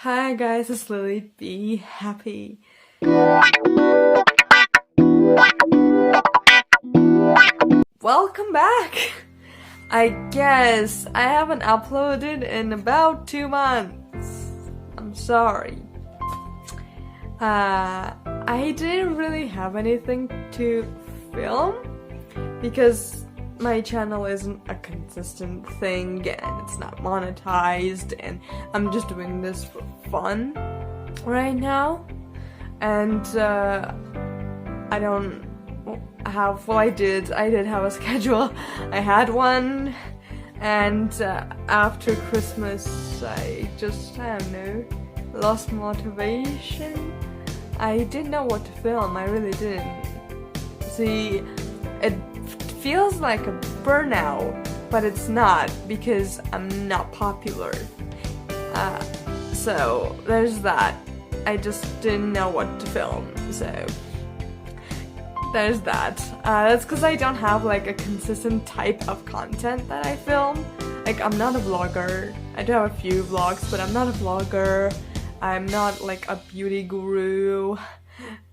Hi guys, it's Lily. Be happy. Welcome back! I guess I haven't uploaded in about 2 months. I'm sorry. I didn't really have anything to film because my channel isn't a consistent thing and it's not monetized, and I'm just doing this for fun right now. And I don't have, well, I did have a schedule. I had one, and after Christmas I don't know, lost motivation. I didn't know what to film, I really didn't. See, it feels like a burnout, but it's not because I'm not popular. So there's that. I just didn't know what to film, so there's that. That's because I don't have like a consistent type of content that I film. Like, I'm not a vlogger. I do have a few vlogs, but I'm not a vlogger. I'm not like a beauty guru.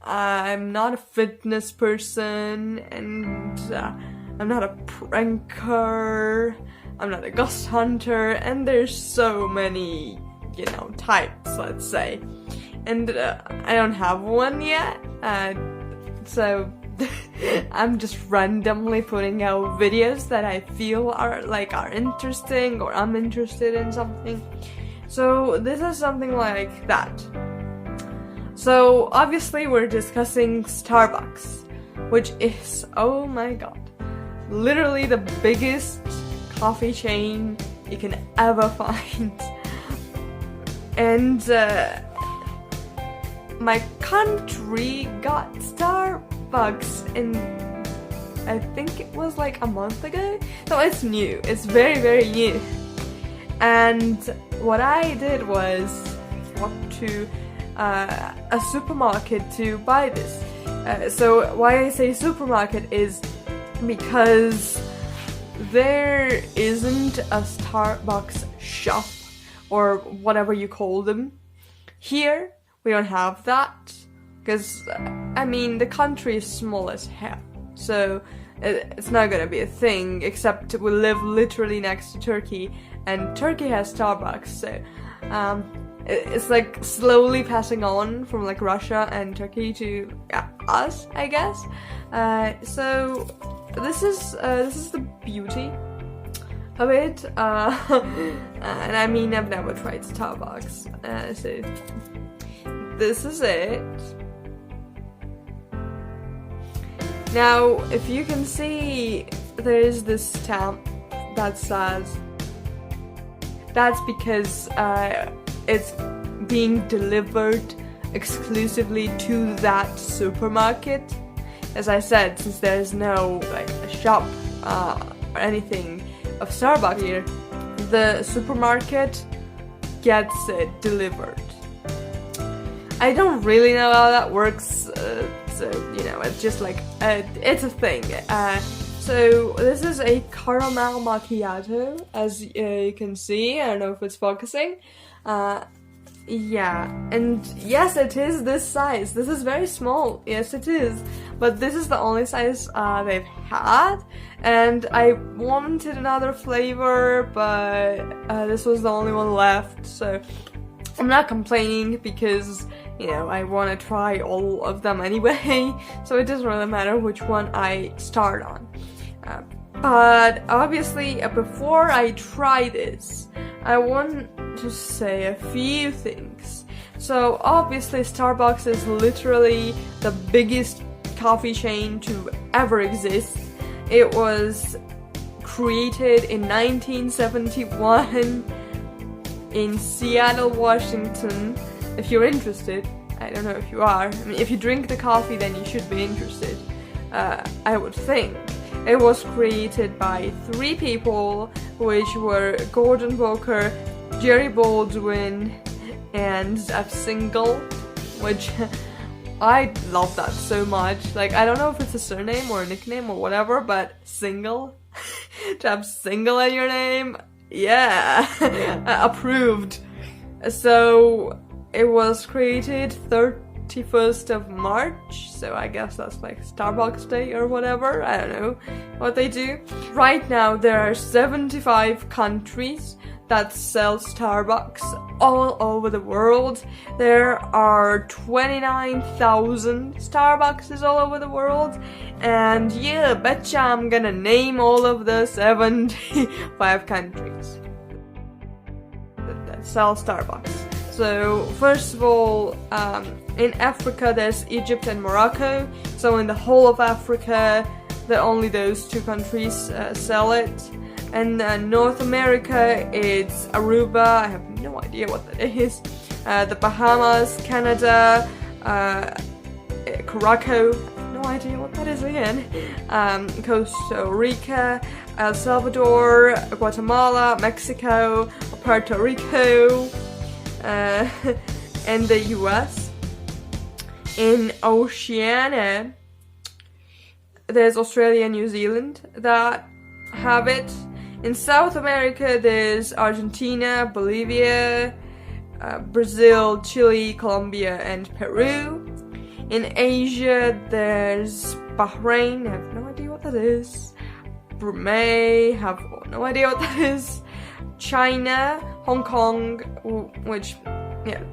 I'm not a fitness person, and I'm not a pranker. I'm not a ghost hunter, and there's so many, types, let's say. And I don't have one yet, so I'm just randomly putting out videos that I feel are interesting, or I'm interested in something. So this is something like that. So obviously we're discussing Starbucks, which is, oh my god, literally the biggest coffee chain you can ever find. And my country got Starbucks in, I think it was like a month ago. So it's new, it's very, very new. And what I did was walk to a supermarket to buy this. So why I say supermarket is because there isn't a Starbucks shop or whatever you call them here. We don't have that because, the country is small as hell, so it's not gonna be a thing, except we live literally next to Turkey, and Turkey has Starbucks, so it's like slowly passing on from like Russia and Turkey to us, I guess. So this is the beauty of it, and I've never tried Starbucks, so this is it. Now, if you can see, there is this stamp that says, that's because it's being delivered exclusively to that supermarket. As I said, since there's no a shop or anything of Starbucks here, the supermarket gets it delivered. I don't really know how that works, so it's just like it's a thing. So this is a caramel macchiato, as you can see. I don't know if it's focusing. Yeah, and yes, it is this size. This is very small, yes it is, but this is the only size they've had, and I wanted another flavor, but this was the only one left, so I'm not complaining because, I want to try all of them anyway, so it doesn't really matter which one I start on. But obviously, before I try this, I want to say a few things. So obviously Starbucks is literally the biggest coffee chain to ever exist. It was created in 1971 in Seattle, Washington. If you're interested, I don't know if you are. If you drink the coffee, then you should be interested, I would think. It was created by 3 people, which were Gordon Booker, Jerry Baldwin, and Zeph Singal, which I love that so much. I don't know if it's a surname or a nickname or whatever, but Single, to have Single in your name, yeah, approved. So it was created 31st of March, so I guess that's like Starbucks Day or whatever. I don't know what they do. Right now there are 75 countries that sell Starbucks all over the world. There are 29,000 Starbucks all over the world, and yeah, betcha I'm gonna name all of the 75 countries that sell Starbucks. So first of all, in Africa there's Egypt and Morocco. So in the whole of Africa, only those two countries sell it. And North America, it's Aruba, I have no idea what that is, the Bahamas, Canada, Curacao, no idea what that is again, Costa Rica, El Salvador, Guatemala, Mexico, Puerto Rico, and the US. In Oceania, there's Australia and New Zealand that have it. In South America, there's Argentina, Bolivia, Brazil, Chile, Colombia, and Peru. In Asia, there's Bahrain, I have no idea what that is. Brunei, have no idea what that is. China, Hong Kong,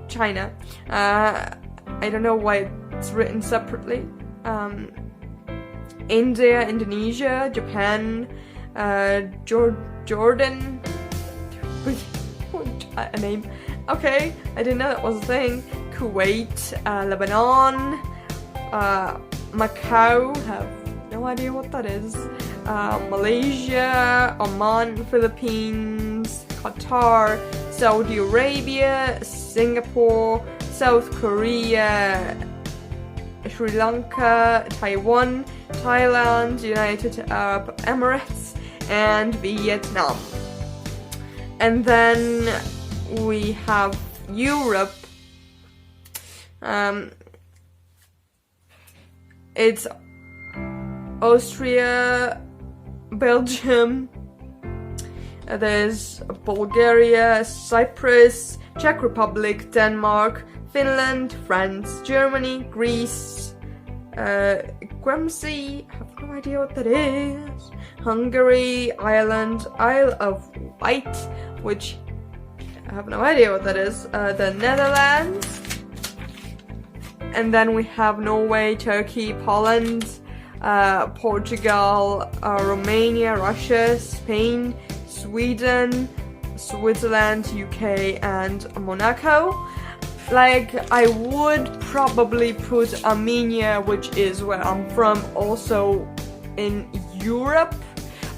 China. I don't know why it's written separately. India, Indonesia, Japan, Jordan, a name. Okay, I didn't know that was a thing. Kuwait, Lebanon, Macau, have no idea what that is. Malaysia, Oman, Philippines, Qatar, Saudi Arabia, Singapore, South Korea, Sri Lanka, Taiwan, Thailand, United Arab Emirates, and Vietnam. And then we have Europe. It's Austria, Belgium, there's Bulgaria, Cyprus, Czech Republic, Denmark, Finland, France, Germany, Greece, Guernsey, I have no idea what that is, Hungary, Ireland, Isle of Wight, which I have no idea what that is, the Netherlands, and then we have Norway, Turkey, Poland, Portugal, Romania, Russia, Spain, Sweden, Switzerland, UK, and Monaco. Like, I would probably put Armenia, which is where I'm from, also in Europe,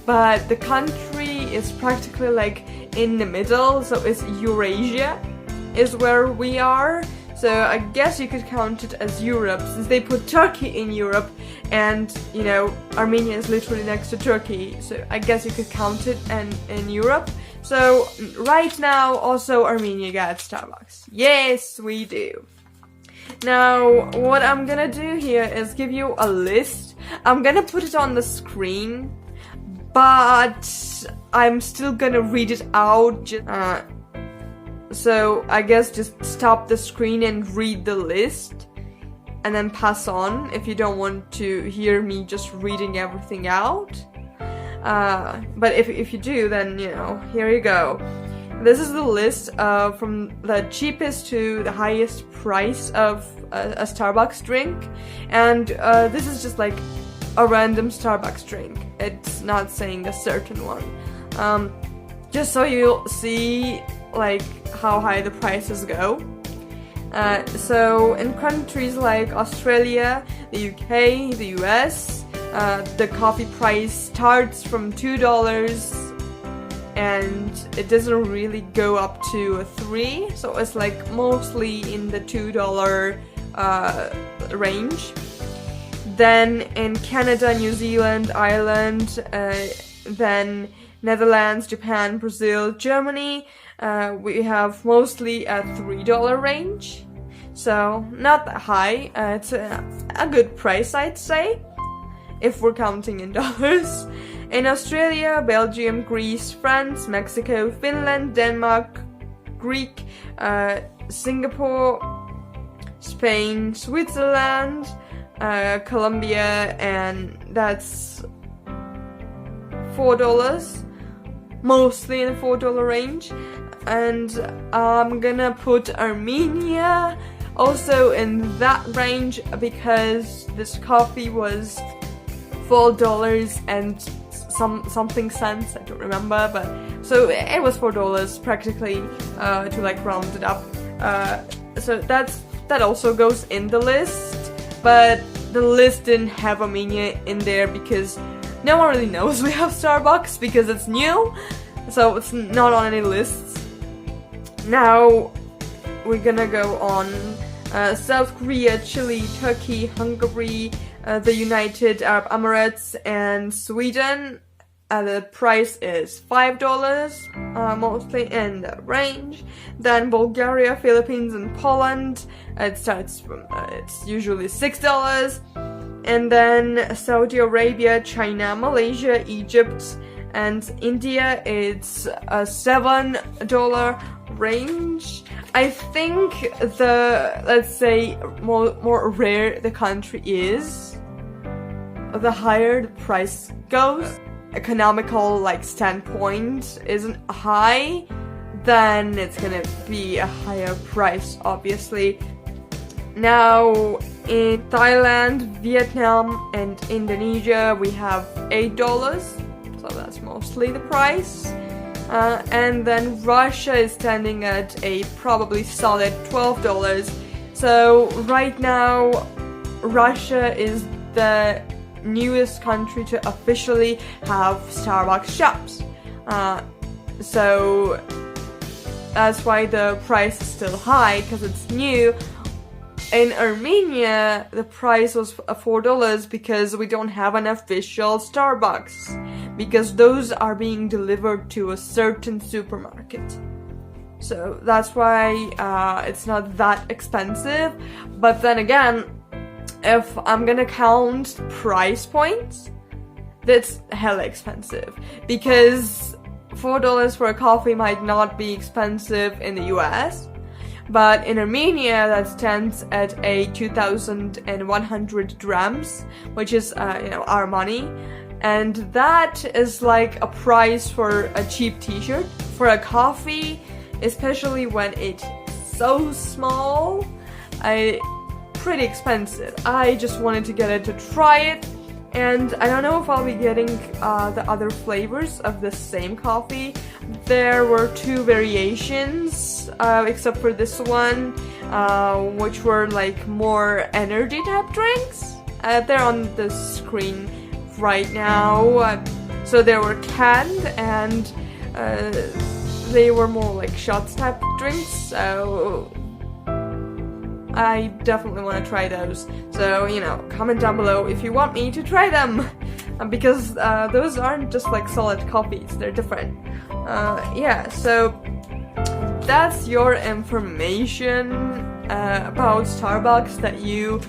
but the country is practically like in the middle, so it's Eurasia is where we are. So I guess you could count it as Europe, since they put Turkey in Europe, and, you know, Armenia is literally next to Turkey, so I guess you could count it in Europe. So right now, also Armenia got Starbucks. Yes, we do. Now, what I'm gonna do here is give you a list. I'm gonna put it on the screen, but I'm still gonna read it out. So I guess just stop the screen and read the list, and then pass on if you don't want to hear me just reading everything out. But if you do, then, you know, here you go. This is the list from the cheapest to the highest price of a Starbucks drink, and this is just like a random Starbucks drink. It's not saying a certain one. Just so you'll see like how high the prices go. So in countries like Australia, the UK, the US, the coffee price starts from $2 and it doesn't really go up to $3, so it's like mostly in the $2 range. Then in Canada, New Zealand, Ireland, then Netherlands, Japan, Brazil, Germany, we have mostly a $3 range, so not that high. It's a good price, I'd say, if we're counting in dollars. In Australia, Belgium, Greece, France, Mexico, Finland, Denmark, Greek, Singapore, Spain, Switzerland, Colombia, and that's $4, mostly in the $4 range. And I'm gonna put Armenia also in that range because this coffee was $4 and something cents, I don't remember, but so it was $4 practically, to like round it up. So that also goes in the list, but the list didn't have Armenia in there because no one really knows we have Starbucks because it's new, so it's not on any lists. Now we're gonna go on South Korea, Chile, Turkey, Hungary, the United Arab Emirates, and Sweden. The price is $5, mostly in the range. Then Bulgaria, Philippines, and Poland. It starts from it's usually $6. And then Saudi Arabia, China, Malaysia, Egypt, and India. It's a $7 range. I think let's say more rare the country is, the higher the price goes. Economical standpoint isn't high, then it's gonna be a higher price, obviously. Now in Thailand, Vietnam, and Indonesia we have $8, so that's mostly the price. And then Russia is standing at a probably solid $12. So right now Russia is the newest country to officially have Starbucks shops. So that's why the price is still high, because it's new. In Armenia, the price was $4 because we don't have an official Starbucks, because those are being delivered to a certain supermarket. So that's why it's not that expensive. But then again, if I'm gonna count price points, that's hella expensive, because $4 for a coffee might not be expensive in the US, but in Armenia that stands at a 2,100 drams, which is our money, and that is like a price for a cheap t-shirt. For a coffee, especially when it's so small, pretty expensive. I just wanted to get it to try it, and I don't know if I'll be getting the other flavors of the same coffee. There were 2 variations, except for this one, which were like more energy type drinks. They're on the screen right now. So they were canned, and they were more like shots type drinks, so I definitely want to try those. So, comment down below if you want me to try them, because those aren't just like solid coffees, they're different. Yeah, so that's your information about Starbucks that you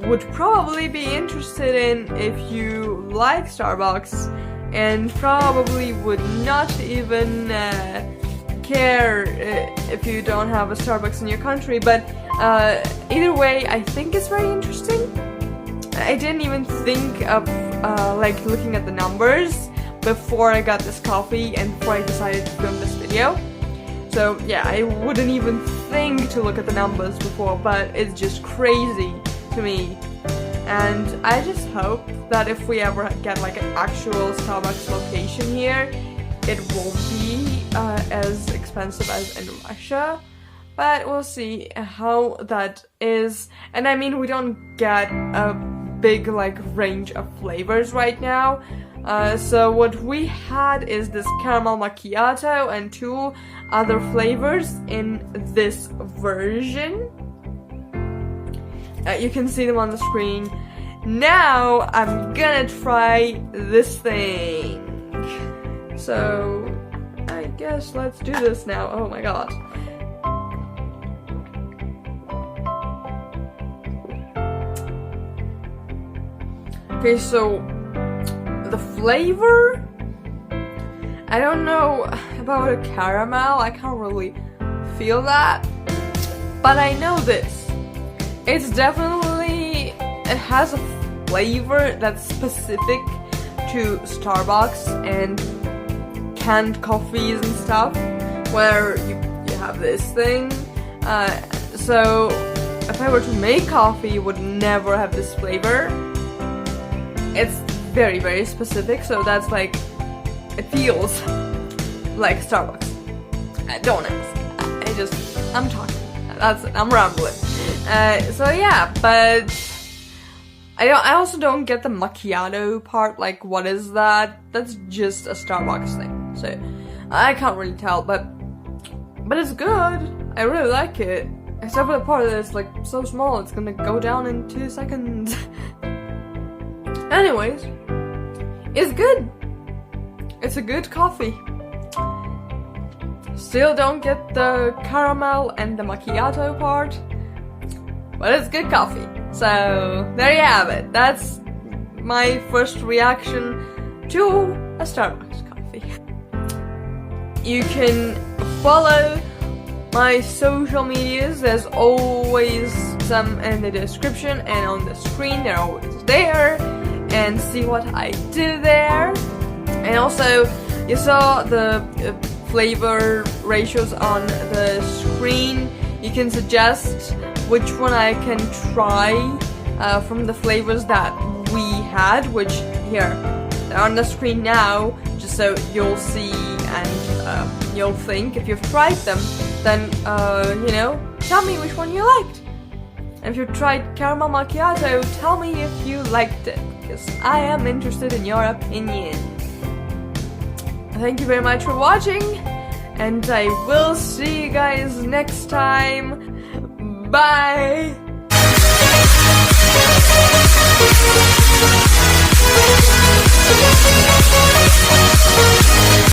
would probably be interested in if you like Starbucks, and probably would not even care if you don't have a Starbucks in your country. But either way, I think it's very interesting. I didn't even think of looking at the numbers before I got this coffee and before I decided to film this video. So yeah, I wouldn't even think to look at the numbers before, but it's just crazy to me. And I just hope that if we ever get like an actual Starbucks location here, it won't be as expensive as in Russia, but we'll see how that is. And I mean, we don't get a big range of flavors right now. So what we had is this caramel macchiato and 2 other flavors in this version. You can see them on the screen. Now I'm gonna try this thing. So I guess let's do this now. Oh my god. Okay, so the flavor, I don't know about a caramel. I can't really feel that. But I know this. It has a flavor that's specific to Starbucks and canned coffees and stuff, where you have this thing. So if I were to make coffee, it would never have this flavor. It's very, very specific, so that's like, it feels like Starbucks. Don't ask. I'm talking. That's it, I'm rambling. So yeah, but I also don't get the macchiato part, like what is that? That's just a Starbucks thing, so I can't really tell, but it's good. I really like it. Except for the part that it's like so small, it's gonna go down in 2 seconds. Anyways, it's good. It's a good coffee. Still don't get the caramel and the macchiato part, but it's good coffee. So there you have it. That's my first reaction to a Starbucks coffee. You can follow my social medias. There's always some in the description and on the screen. They're always there, and see what I do there. And also, you saw the flavor ratios on the screen. You can suggest which one I can try from the flavors that we had, which here they're on the screen now, just so you'll see and you'll think. If you've tried them, then you know, tell me which one you liked. And if you tried caramel macchiato, tell me if you liked it, because I am interested in your opinion. Thank you very much for watching, and I will see you guys next time. Bye!